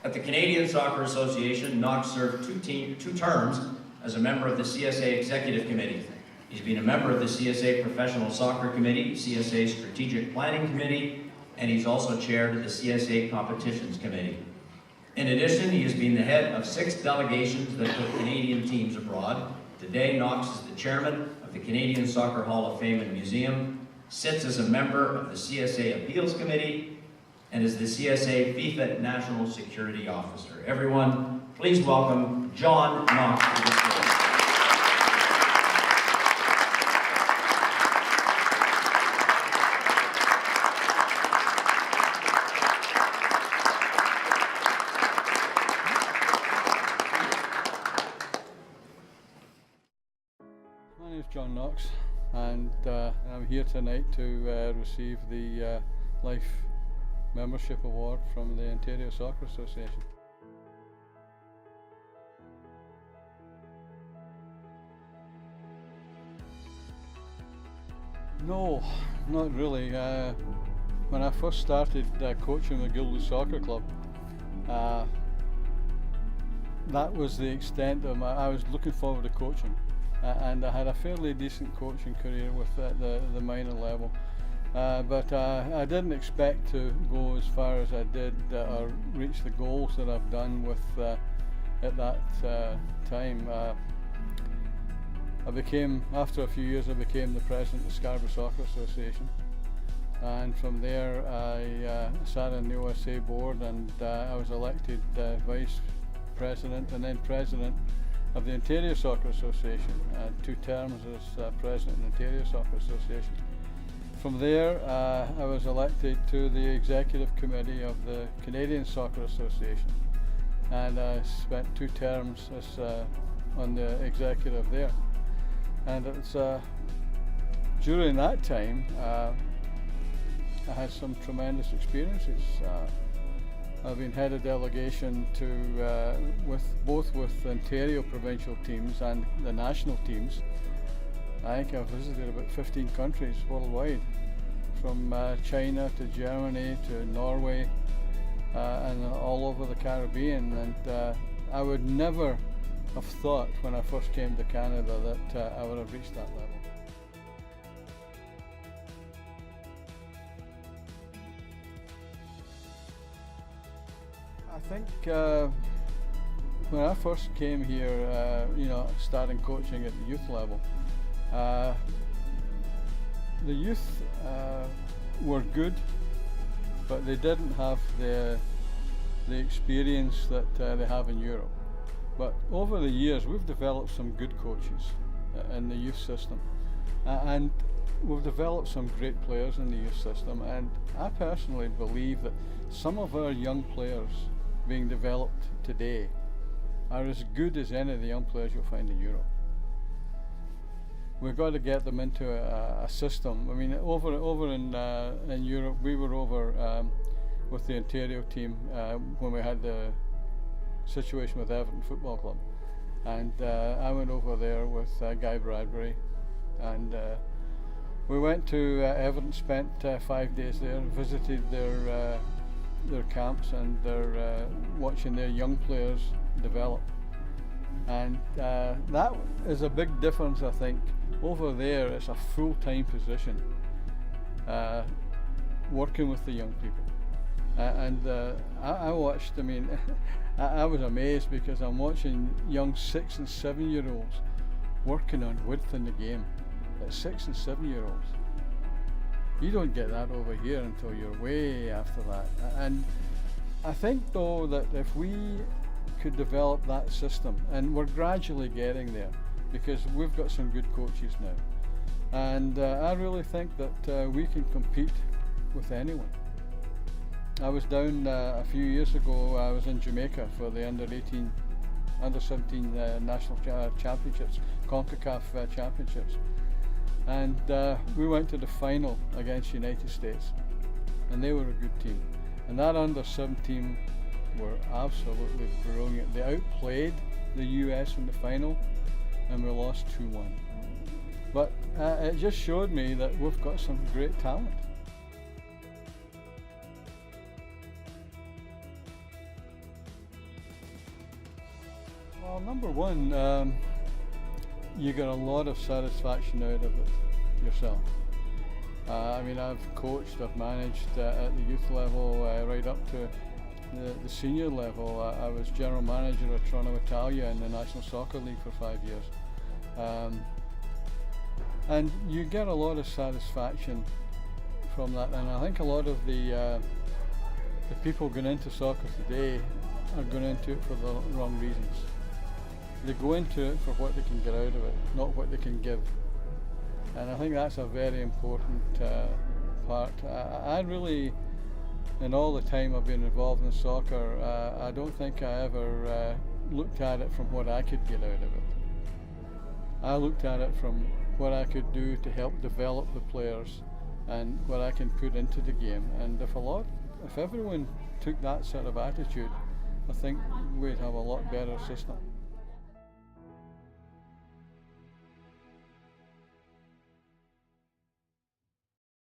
At the Canadian Soccer Association, Knox served two terms as a member of the CSA Executive Committee. He's been a member of the CSA Professional Soccer Committee, CSA Strategic Planning Committee, and he's also chaired the CSA Competitions Committee. In addition, he has been the head of 6 delegations that put Canadian teams abroad. Today, Knox is the chairman of the Canadian Soccer Hall of Fame and Museum, sits as a member of the CSA Appeals Committee, and is the CSA FIFA National Security Officer. Everyone, please welcome John Knox to the stage. My name is John Knox, and I'm here tonight to receive the Life Membership Award from the Ontario Soccer Association. No, not really. When I first started coaching the Gilwood Soccer Club, that was the extent of I was looking forward to coaching. And I had a fairly decent coaching career with the minor level, but I didn't expect to go as far as I did or reach the goals that I've done with at that time. After a few years, I became the president of the Scarborough Soccer Association, and from there I sat on the OSA board, and I was elected vice president and then president of the Ontario Soccer Association, 2 terms as president of the Ontario Soccer Association. From there, I was elected to the executive committee of the Canadian Soccer Association, and I spent 2 terms as on the executive there. And it's during that time I had some tremendous experiences. I've been head of delegation to both with Ontario provincial teams and the national teams. I think I've visited about 15 countries worldwide, from China to Germany to Norway and all over the Caribbean. And I would never have thought when I first came to Canada that I would have reached that level. I think when I first came here, starting coaching at the youth level, the youth were good, but they didn't have the experience that they have in Europe. But over the years, we've developed some good coaches in the youth system, and we've developed some great players in the youth system. And I personally believe that some of our young players being developed today are as good as any of the young players you'll find in Europe. We've got to get them into a system. I mean, over in Europe, we were over with the Ontario team when we had the situation with Everton Football Club, and I went over there with Guy Bradbury, and we went to Everton, spent 5 days there, visited their camps, and watching their young players develop. And that is a big difference, I think. Over there, it's a full-time position, working with the young people. I watched, I mean, I was amazed because I'm watching young 6 and 7 year olds working on width in the game. At 6 and 7 year olds. You don't get that over here until you're way after that. And I think though that if we could develop that system, and we're gradually getting there because we've got some good coaches now, and I really think that we can compete with anyone. I was down a few years ago, I was in Jamaica for the under 17 national championships, CONCACAF championships. And we went to the final against United States, and they were a good team. And that under 17 were absolutely brilliant. They outplayed the US in the final, and we lost 2-1. But it just showed me that we've got some great talent. Well, number one, you get a lot of satisfaction out of it yourself. I mean, I've coached, I've managed at the youth level right up to the senior level. I was general manager of Toronto Italia in the National Soccer League for 5 years. And you get a lot of satisfaction from that, and I think a lot of the people going into soccer today are going into it for the wrong reasons. They go into it for what they can get out of it, not what they can give. And I think that's a very important part. I really, in all the time I've been involved in soccer, I don't think I ever looked at it from what I could get out of it. I looked at it from what I could do to help develop the players and what I can put into the game. And if everyone took that sort of attitude, I think we'd have a lot better system.